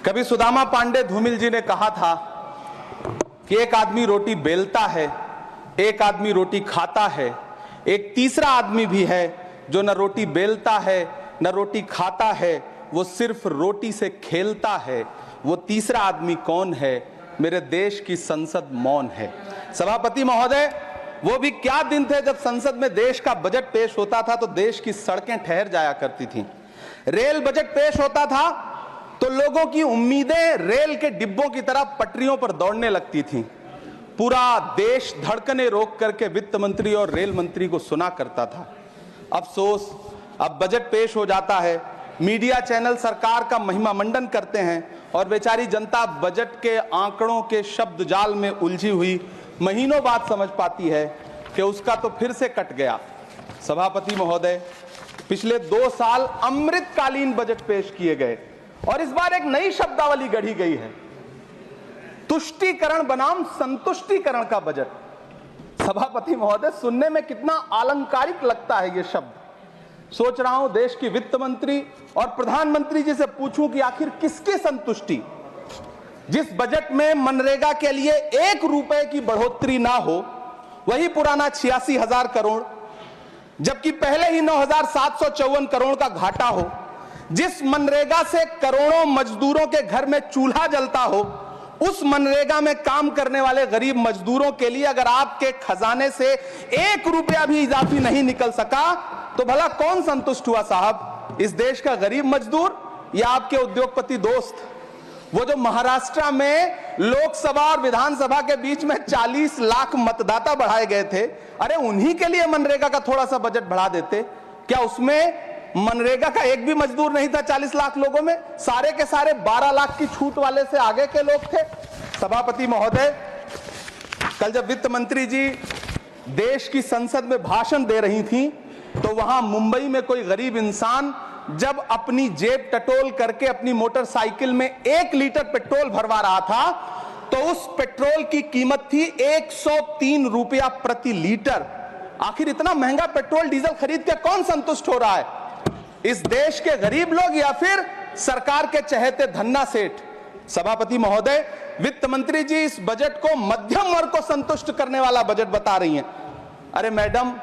कभी सुदामा पांडे धूमिल जी ने कहा था कि एक आदमी रोटी बेलता है, एक आदमी रोटी खाता है, एक तीसरा आदमी भी है जो न रोटी बेलता है न रोटी खाता है, वो सिर्फ रोटी से खेलता है। वो तीसरा आदमी कौन है? मेरे देश की संसद मौन है। सभापति महोदय, वो भी क्या दिन थे जब संसद में देश का बजट पेश होता था तो देश की सड़कें ठहर जाया करती थीं। रेल बजट पेश होता था तो लोगों की उम्मीदें रेल के डिब्बों की तरह पटरियों पर दौड़ने लगती थीं। पूरा देश धड़कने रोक करके वित्त मंत्री और रेल मंत्री को सुना करता था। अफसोस, अब बजट पेश हो जाता है, मीडिया चैनल सरकार का महिमा मंडन करते हैं और बेचारी जनता बजट के आंकड़ों के शब्द जाल में उलझी हुई महीनों बाद समझ पाती है कि उसका तो फिर से कट गया। सभापति महोदय, पिछले 2 साल अमृतकालीन बजट पेश किए गए और इस बार एक नई शब्दावली गढ़ी गई है, तुष्टीकरण बनाम संतुष्टीकरण का बजट। सभापति महोदय, सुनने में कितना अलंकारिक लगता है ये शब्द। सोच रहा हूं देश की वित्त मंत्री और प्रधानमंत्री जी से पूछूं कि आखिर किसकी संतुष्टि? जिस बजट में मनरेगा के लिए 1 रुपए की बढ़ोतरी ना हो, वही पुराना 86,000 करोड़, जबकि पहले ही 9,754 करोड़ का घाटा हो, जिस मनरेगा से करोड़ों मजदूरों के घर में चूल्हा जलता हो, उस मनरेगा में काम करने वाले गरीब मजदूरों के लिए अगर आपके खजाने से 1 रुपया भी इजाफी नहीं निकल सका तो भला कौन संतुष्ट हुआ साहब? इस देश का गरीब मजदूर या आपके उद्योगपति दोस्त? वो जो महाराष्ट्र में लोकसभा और विधानसभा के बीच में 40 लाख मतदाता बढ़ाए गए थे, अरे उन्हीं के लिए मनरेगा का थोड़ा सा बजट बढ़ा देते। क्या उसमें मनरेगा का एक भी मजदूर नहीं था 40 लाख लोगों में? सारे के सारे 12 लाख की छूट वाले से आगे के लोग थे। सभापति महोदय, कल जब वित्त मंत्री जी देश की संसद में भाषण दे रही थी तो वहां मुंबई में कोई गरीब इंसान जब अपनी जेब टटोल करके अपनी मोटरसाइकिल में 1 लीटर पेट्रोल भरवा रहा था तो उस पेट्रोल की कीमत थी 103 रुपया प्रति लीटर। आखिर इतना महंगा पेट्रोल डीजल खरीद के कौन संतुष्ट हो रहा है? इस देश के गरीब लोग या फिर सरकार के चहेते धन्ना सेठ? सभापति महोदय, वित्त मंत्री जी इस बजट को मध्यम वर्ग को संतुष्ट करने वाला बजट बता रही हैं। अरे मैडम,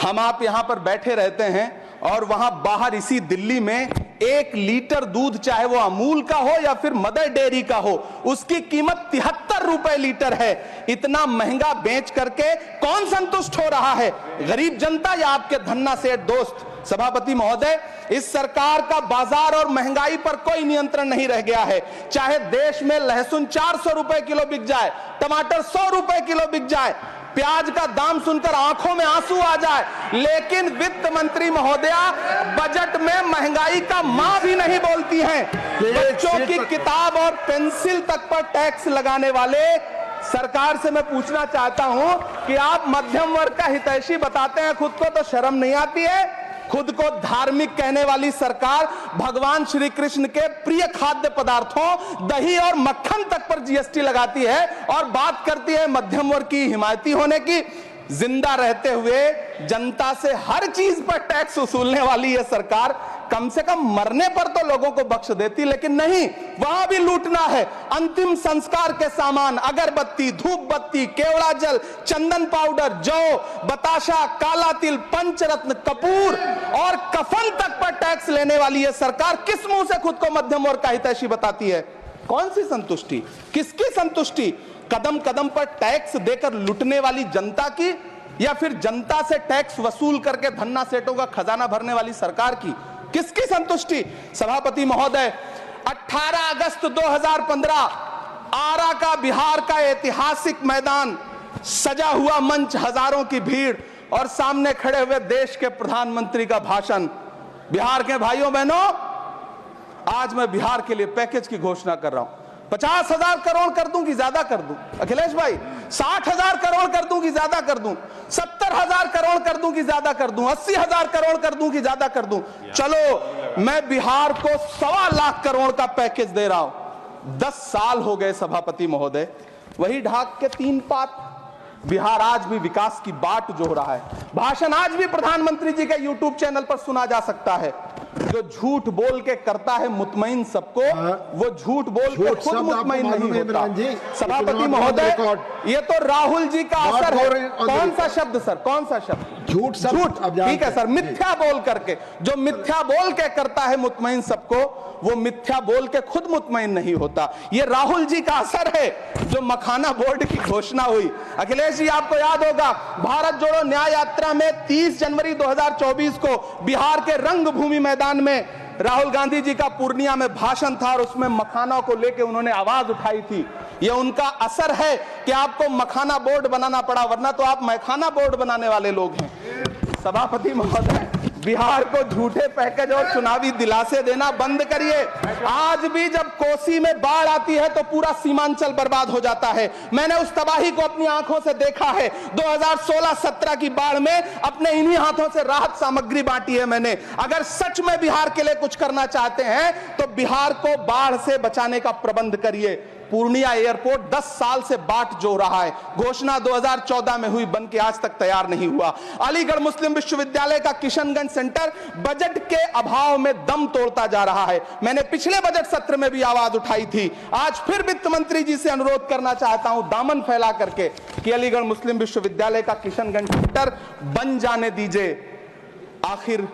हम आप यहां पर बैठे रहते हैं और वहां बाहर इसी दिल्ली में 1 लीटर दूध, चाहे वो अमूल का हो या फिर मदर डेयरी का हो, उसकी कीमत 73 रुपए लीटर है। इतना महंगा बेच करके कौन संतुष्ट हो रहा है? गरीब जनता या आपके धन्ना सेठ दोस्त? सभापति महोदय, इस सरकार का बाजार और महंगाई पर कोई नियंत्रण नहीं रह गया है। चाहे देश में लहसुन 400 रुपए किलो बिक जाए, टमाटर 100 रुपए किलो बिक जाए, प्याज का दाम सुनकर आंखों में आंसू आ जाए, लेकिन वित्त मंत्री महोदया बजट में महंगाई का मां भी नहीं बोलती हैं। बच्चों की किताब और पेंसिल तक पर टैक्स लगाने वाले सरकार से मैं पूछना चाहता हूं कि आप मध्यम वर्ग का हितैषी बताते हैं खुद को, तो शर्म नहीं आती है? खुद को धार्मिक कहने वाली सरकार भगवान श्री कृष्ण के प्रिय खाद्य पदार्थों दही और मक्खन तक पर जीएसटी लगाती है और बात करती है मध्यम वर्ग की हिमायती होने की। जिंदा रहते हुए जनता से हर चीज पर टैक्स वसूलने वाली यह सरकार कम से कम मरने पर तो लोगों को बख्श देती, लेकिन नहीं, वहां भी लूटना है। अंतिम संस्कार के सामान, अगरबत्ती, धूप बत्ती, केवड़ा जल, चंदन पाउडर, जौ, बताशा, काला तिल, पंचरत्न, कपूर और कफन तक पर टैक्स लेने वाली यह सरकार किस मुंह से खुद को मध्यम वर्ग का हितैषी बताती है? कौन सी संतुष्टि? किसकी संतुष्टि? कदम कदम पर टैक्स देकर लूटने वाली जनता की या फिर जनता से टैक्स वसूल करके धन्ना सेठों का खजाना भरने वाली सरकार की? किसकी संतुष्टि? सभापति महोदय, 18 अगस्त 2015 आरा का बिहार का ऐतिहासिक मैदान, सजा हुआ मंच, हजारों की भीड़ और सामने खड़े हुए देश के प्रधानमंत्री का भाषण। बिहार के भाइयों बहनों, आज मैं बिहार के लिए पैकेज की घोषणा कर रहा हूं। 50,000 करोड़ कर दूं कि ज्यादा कर दूं? अखिलेश भाई, 60,000 करोड़ कर दूं कि ज्यादा कर दूं? 70,000 करोड़ कर दूं कि ज्यादा कर दूं? 80,000 करोड़ कर दूं कि ज्यादा कर दूं? चलो, मैं बिहार को 1.25 लाख करोड़ का पैकेज दे रहा हूं। 10 साल हो गए सभापति महोदय, वही ढाक के 3 पात। बिहार आज भी विकास की बाट जोह रहा है। भाषण आज भी प्रधानमंत्री जी के यूट्यूब चैनल पर सुना जा सकता है। जो झूठ बोल के करता है मुतमईन सबको, वो झूठ बोल के खुद मुतमईन नहीं होता। सभापति महोदय, ये तो राहुल जी का असर है। कौन सा शब्द सर, कौन सा शब्द? झूठ। ठीक है सर, मिथ्या बोल करके, जो मिथ्या बोल के करता है मुतमईन सबको, वो मिथ्या बोल के खुद मुतमईन नहीं होता। ये राहुल जी का असर है। जो मखाना बोर्ड की घोषणा हुई, अखिलेश जी आपको याद होगा, भारत जोड़ो न्याय यात्रा में 30 जनवरी 2024 को बिहार के रंगभूमि मैदान में राहुल गांधी जी का पूर्णिया में भाषण था और उसमें मखाना को लेकर उन्होंने आवाज उठाई थी। ये उनका असर है कि आपको मखाना बोर्ड बनाना पड़ा, वरना तो आप मखाना बोर्ड बनाने वाले लोग हैं। सभापति महोदय, बिहार को झूठे पैकेज और चुनावी दिलासे देना बंद करिए। आज भी जब कोसी में बाढ़ आती है तो पूरा सीमांचल बर्बाद हो जाता है। मैंने उस तबाही को अपनी आंखों से देखा है। 2016-17 की बाढ़ में अपने इन्हीं हाथों से राहत सामग्री बांटी है मैंने। अगर सच में बिहार के लिए कुछ करना चाहते हैं तो बिहार को बाढ़ से बचाने का प्रबंध करिए। पूर्णिया एयरपोर्ट 10 साल से बाट जो रहा है, घोषणा 2014 में हुई, बन के आज तक तैयार नहीं हुआ। अलीगढ़ मुस्लिम विश्वविद्यालय का किशनगंज सेंटर बजट के अभाव में दम तोड़ता जा रहा है। मैंने पिछले बजट सत्र में भी आवाज उठाई थी। आज फिर वित्त मंत्री जी से अनुरोध करना चाहता हूं, दामन फैला करके, कि अलीगढ़ मुस्लिम विश्वविद्यालय का किशनगंज सेंटर बन जाने दीजिए। आखिर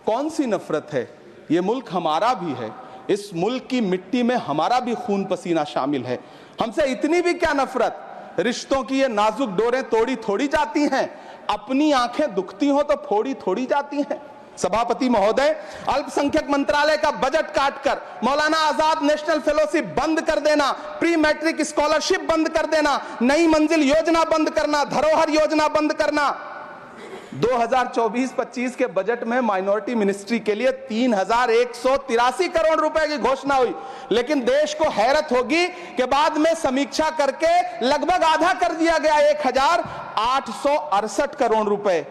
कौन सी नफरत है? यह मुल्क हमारा भी है। इस मुल्क की मिट्टी में हमारा भी खून पसीना शामिल है। हमसे इतनी भी क्या नफरत? रिश्तों की ये नाजुक डोरें तोड़ी थोड़ी जाती हैं। अपनी आंखें दुखती हो तो फोड़ी थोड़ी जाती हैं। सभापति महोदय, अल्पसंख्यक मंत्रालय का बजट काटकर मौलाना आजाद नेशनल फेलोशिप बंद कर देना, प्री मैट्रिक स्कॉलरशिप बंद कर देना, नई मंजिल योजना बंद करना, धरोहर योजना बंद करना। 2024-25 के बजट में माइनॉरिटी मिनिस्ट्री के लिए 3183 करोड़ रुपए की घोषणा हुई, लेकिन देश को हैरत होगी कि बाद में समीक्षा करके लगभग आधा कर दिया गया, 1868 करोड़ रुपए।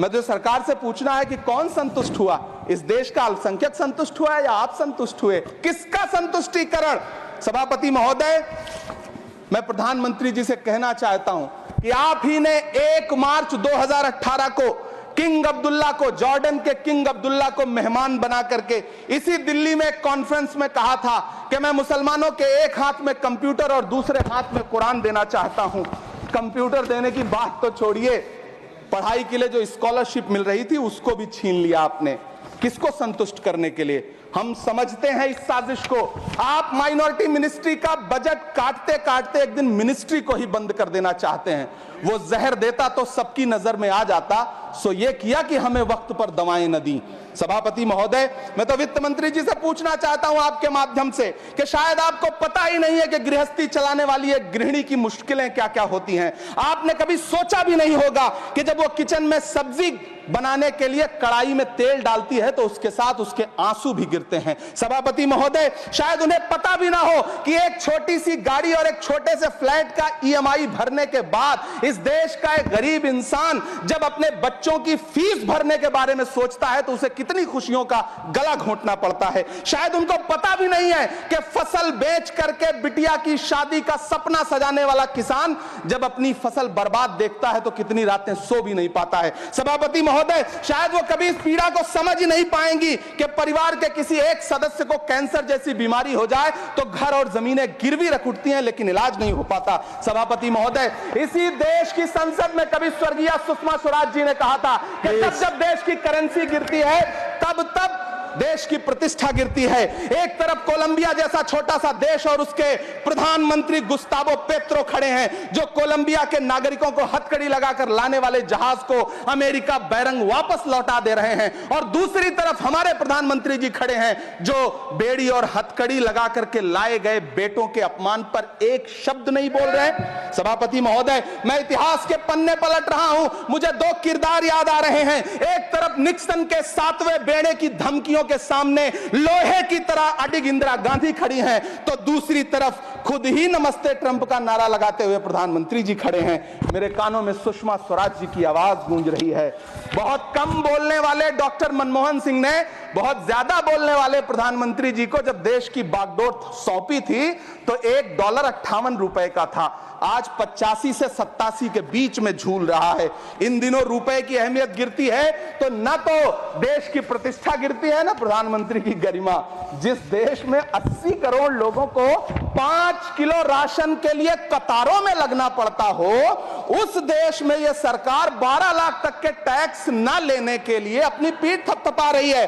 मैं तो सरकार से पूछना है कि कौन संतुष्ट हुआ? इस देश का अल्पसंख्यक संतुष्ट हुआ या आप संतुष्ट हुए? किसका संतुष्टिकरण? सभापति महोदय, मैं प्रधानमंत्री जी से कहना चाहता हूं कि आप ही ने 1 मार्च 2018 को किंग अब्दुल्ला को, जॉर्डन के किंग अब्दुल्ला को मेहमान बना करके इसी दिल्ली में एक कॉन्फ्रेंस में कहा था कि मैं मुसलमानों के एक हाथ में कंप्यूटर और दूसरे हाथ में कुरान देना चाहता हूं। कंप्यूटर देने की बात तो छोड़िए, पढ़ाई के लिए जो स्कॉलरशिप मिल रही थी उसको भी छीन लिया आपने। किसको संतुष्ट करने के लिए? हम समझते हैं इस साजिश को। आप माइनॉरिटी मिनिस्ट्री का बजट काटते काटते एक दिन मिनिस्ट्री को ही बंद कर देना चाहते हैं। वो जहर देता तो सबकी नजर में आ जाता, सो ये किया कि हमें वक्त पर दवाएं न दी। सभापति महोदय, मैं तो वित्त मंत्री जी से पूछना चाहता हूं आपके माध्यम से कि शायद आपको पता ही नहीं है कि गृहस्थी चलाने वाली एक गृहिणी की मुश्किलें क्या क्या होती हैं। आपने कभी सोचा भी नहीं होगा कि जब वो किचन में सब्जी बनाने के लिए कढ़ाई में तेल डालती है तो उसके साथ उसके आंसू भी गिरते हैं। सभापति महोदय, शायद उन्हें पता भी ना हो कि एक छोटी सी गाड़ी और एक छोटे से फ्लैट का EMI भरने के बाद इस देश का एक गरीब इंसान जब अपने बच्चों की फीस भरने के बारे में सोचता है तो उसे कितनी खुशियों का गला घोंटना पड़ता है। शायद उनको पता भी नहीं है कि फसल बेच करके बिटिया की शादी का सपना सजाने वाला किसान जब अपनी फसल बर्बाद देखता है तो कितनी रातें सो भी नहीं पाता है। सभापति महोदय, शायद वो कभी इस पीड़ा को समझ ही नहीं पाएंगी कि परिवार के किसी एक सदस्य को कैंसर जैसी बीमारी हो जाए तो घर और जमीनें गिरवी रख उठती हैं लेकिन इलाज नहीं हो पाता। सभापति महोदय, इसी देश की संसद में कभी स्वर्गीय सुषमा स्वराज जी ने कहा था कि जब देश की करेंसी गिरती है तब देश की प्रतिष्ठा गिरती है। एक तरफ कोलंबिया जैसा छोटा सा देश और उसके प्रधानमंत्री गुस्तावो पेत्रो खड़े हैं जो कोलंबिया के नागरिकों को हथकड़ी लगाकर लाने वाले जहाज को अमेरिका बैरंग वापस लौटा दे रहे हैं, और दूसरी तरफ हमारे प्रधानमंत्री जी खड़े हैं जो बेड़ी और हथकड़ी लगा करके लाए गए बेटों के अपमान पर एक शब्द नहीं बोल रहे। सभापति महोदय, मैं इतिहास के पन्ने पलट रहा हूं, मुझे 2 किरदार याद आ रहे हैं। एक तरफ निक्सन के 7वें बेड़े की धमकियों के सामने लोहे की तरह अडिग इंदिरा गांधी खड़ी हैं, तो दूसरी तरफ खुद ही नमस्ते ट्रंप का नारा लगाते हुए प्रधानमंत्री जी खड़े हैं। मेरे कानों में सुषमा स्वराज जी की आवाज गूंज रही है। बहुत कम बोलने वाले डॉक्टर मनमोहन सिंह ने बहुत ज्यादा बोलने वाले प्रधानमंत्री जी को जब देश की बागडोर सौंपी थी तो $1.58 का था, आज 85 से 87 के बीच में झूल रहा है। इन दिनों रुपए की अहमियत गिरती है तो न तो देश की प्रतिष्ठा गिरती है, ना प्रधानमंत्री की गरिमा। जिस देश में 80 करोड़ लोगों को 5 किलो राशन के लिए कतारों में लगना पड़ता हो, उस देश में यह सरकार 12 लाख तक के टैक्स न लेने के लिए अपनी पीठ थपथपा रही है।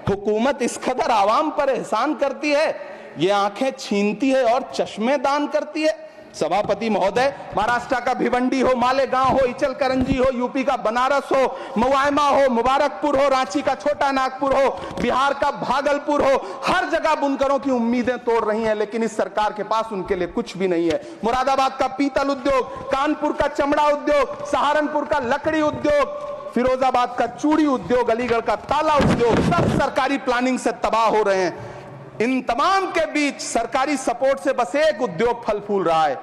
हुकूमत इस कदर आवाम पर एहसान करती है, ये आंखें छीनती है और चश्मे दान करती है। सभापति महोदय, महाराष्ट्र का भिवंडी हो, मालेगांव हो, इचल करंजी हो, यूपी का बनारस हो, मुआयमा हो, मुबारकपुर हो, रांची का छोटा नागपुर हो, बिहार का भागलपुर हो, हर जगह बुनकरों की उम्मीदें तोड़ रही हैं, लेकिन इस सरकार के पास उनके लिए कुछ भी नहीं है। मुरादाबाद का पीतल उद्योग, कानपुर का चमड़ा उद्योग, सहारनपुर का लकड़ी उद्योग, फिरोजाबाद का चूड़ी उद्योग, अलीगढ़ का ताला उद्योग, सब सरकारी प्लानिंग से तबाह हो रहे हैं। इन तमाम के बीच सरकारी सपोर्ट से बस एक उद्योग फल फूल रहा है,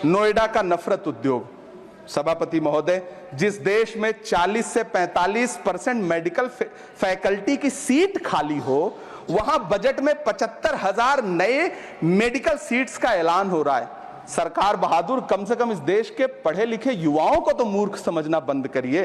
नोएडा का नफरत उद्योग। सभापति महोदय, जिस देश में 40 से 45% मेडिकल फैकल्टी की सीट खाली हो, वहां बजट में 75,000 नए मेडिकल सीट्स का ऐलान हो रहा है। सरकार बहादुर, कम से कम इस देश के पढ़े लिखे युवाओं को तो मूर्ख समझना बंद करिए।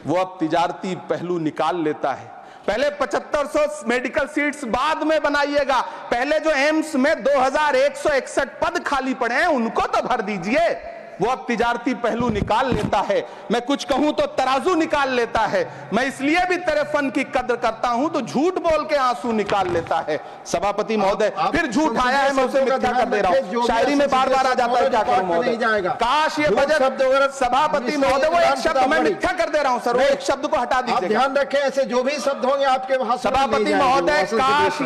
वो अब तिजारती पहलू निकाल लेता है। पहले 7500 मेडिकल सीट्स बाद में बनाइएगा, पहले जो एम्स में 2161 पद खाली पड़े हैं उनको तो भर दीजिए। वो अब तिजारती पहलू निकाल लेता है। मैं कुछ कहूं तो तराजू निकाल लेता है। मैं इसलिए भी तेरे फन की कद्र करता हूं तो झूठ बोल के आंसू निकाल लेता है। सभापति महोदय, फिर झूठ आया है, मैं उसे मिथ्या कर दे रहा हूं। शायरी में बार बार आ जाता है, क्या करूं महोदय। काश ये बजट, सभापति महोदय, वो एक शब्द मैं मिथ्या कर दे रहा हूं सर, वो एक शब्द को हटा दीजिए। ध्यान रखें, ऐसे जो भी शब्द होंगे आपके वहां। सभापति महोदय, काश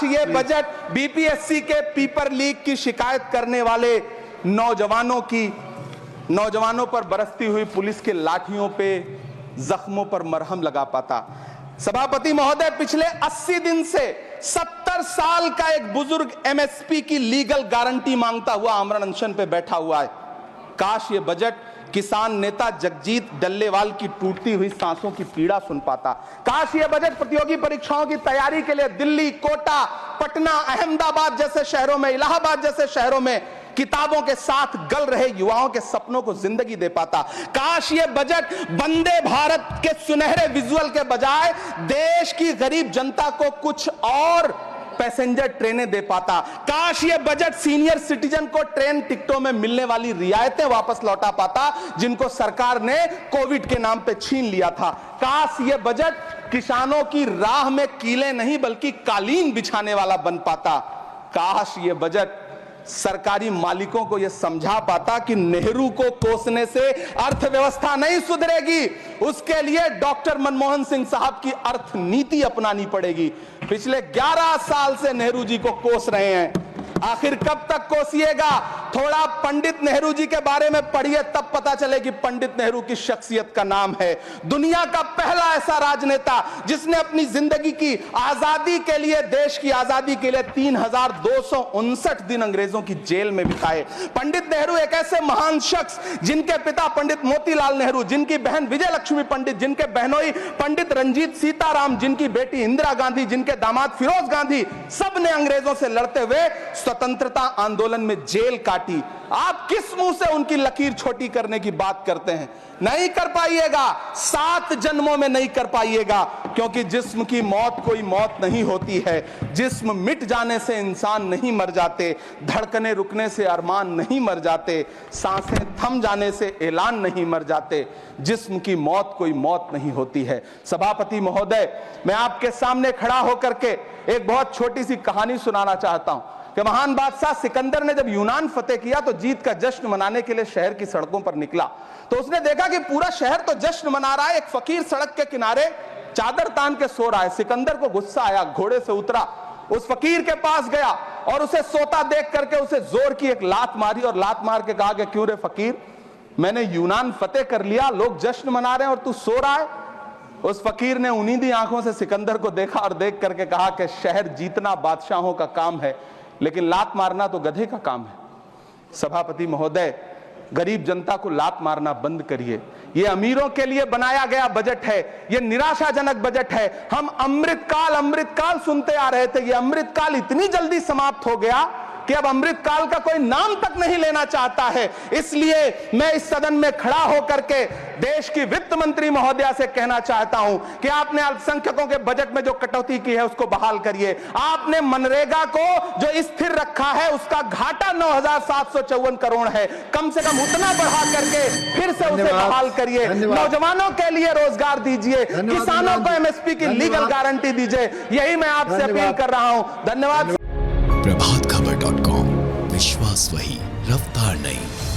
ये बजट बीपीएससी के पेपर लीक की शिकायत करने वाले नौजवानों पर बरसती हुई पुलिस के लाठियों पे, जख्मों पर मरहम लगा पाता। सभापति महोदय, पिछले 80 दिन से 70 साल का एक बुजुर्ग एमएसपी की लीगल गारंटी मांगता हुआ आमरण अनशन पे बैठा हुआ है। काश ये बजट किसान नेता जगजीत डल्लेवाल की टूटती हुई सांसों की पीड़ा सुन पाता। काश ये बजट प्रतियोगी परीक्षाओं की तैयारी के लिए दिल्ली, कोटा, पटना, अहमदाबाद जैसे शहरों में, इलाहाबाद जैसे शहरों में किताबों के साथ गल रहे युवाओं के सपनों को जिंदगी दे पाता। काश ये बजट वंदे भारत के सुनहरे विजुअल के बजाय देश की गरीब जनता को कुछ और पैसेंजर ट्रेनें दे पाता। काश ये बजट सीनियर सिटीजन को ट्रेन टिकटों में मिलने वाली रियायतें वापस लौटा पाता, जिनको सरकार ने कोविड के नाम पे छीन लिया था। काश ये बजट किसानों की राह में कीले नहीं बल्कि कालीन बिछाने वाला बन पाता। काश ये बजट सरकारी मालिकों को यह समझा पाता कि नेहरू को कोसने से अर्थव्यवस्था नहीं सुधरेगी, उसके लिए डॉक्टर मनमोहन सिंह साहब की अर्थ नीति अपनानी पड़ेगी। पिछले 11 साल से नेहरू जी को कोस रहे हैं, आखिर कब तक कोसिएगा? थोड़ा पंडित नेहरू जी के बारे में पढ़िए, तब पता चले कि पंडित नेहरू की शख्सियत का नाम है। दुनिया का पहला ऐसा राजनेता जिसने अपनी जिंदगी की आजादी के लिए, देश की आजादी के लिए 3259 दिन अंग्रेजों की जेल में बिताए। पंडित नेहरू एक ऐसे महान शख्स जिनके पिता पंडित मोतीलाल नेहरू, जिनकी बहन विजय लक्ष्मी पंडित, जिनके बहनोई पंडित रंजीत सीताराम, जिनकी बेटी इंदिरा गांधी, जिनके दामाद फिरोज गांधी, सब ने अंग्रेजों से लड़ते हुए स्वतंत्रता आंदोलन में जेल काटी। आप किस मुंह से उनकी लकीर छोटी करने की बात करते हैं? नहीं कर पाइएगा, 7 जन्मों में नहीं कर पाइएगा, क्योंकि जिस्म की मौत कोई मौत नहीं होती है। जिस्म मिट जाने से इंसान नहीं मर जाते, धड़कने रुकने से अरमान नहीं मर जाते, सांसें थम जाने से ऐलान नहीं मर जाते। जिस्म की मौत कोई मौत नहीं होती है। सभापति महोदय, मैं आपके सामने खड़ा होकर के एक बहुत छोटी सी कहानी सुनाना चाहता हूं कि महान बादशाह सिकंदर ने जब यूनान फतेह किया तो जीत का जश्न मनाने के लिए शहर की सड़कों पर निकला। तो उसने देखा कि पूरा शहर तो जश्न मना रहा है, एक फकीर सड़क के किनारे चादर तान के सो रहा है। सिकंदर को गुस्सा आया, घोड़े से उतरा, उस फकीर के पास गया और उसे सोता देख करके उसे जोर की एक लात मारी और लात मार के कहा कि क्यों रे फकीर, मैंने यूनान फतेह कर लिया, लोग जश्न मना रहे हैं और तू सो रहा है। उस फकीर ने उन्नीदी आंखों से सिकंदर को देखा और देख करके कहा कि शहर जीतना बादशाहों का काम है, लेकिन लात मारना तो गधे का काम है। सभापति महोदय, गरीब जनता को लात मारना बंद करिए। ये अमीरों के लिए बनाया गया बजट है, ये निराशाजनक बजट है। हम अमृतकाल सुनते आ रहे थे, ये अमृतकाल इतनी जल्दी समाप्त हो गया कि अब अमृतकाल का कोई नाम तक नहीं लेना चाहता है। इसलिए मैं इस सदन में खड़ा होकर के देश की वित्त मंत्री महोदया से कहना चाहता हूं कि आपने अल्पसंख्यकों के बजट में जो कटौती की है उसको बहाल करिए। आपने मनरेगा को जो स्थिर रखा है उसका घाटा 9,754 करोड़ है, कम से कम उतना बढ़ा करके फिर से उसे बहाल करिए। नौजवानों के लिए रोजगार दीजिए, किसानों को एमएसपी की लीगल गारंटी दीजिए। यही मैं आपसे अपील कर रहा हूं। धन्यवाद। प्रभातखबर.com, विश्वास वही, रफ्तार नहीं।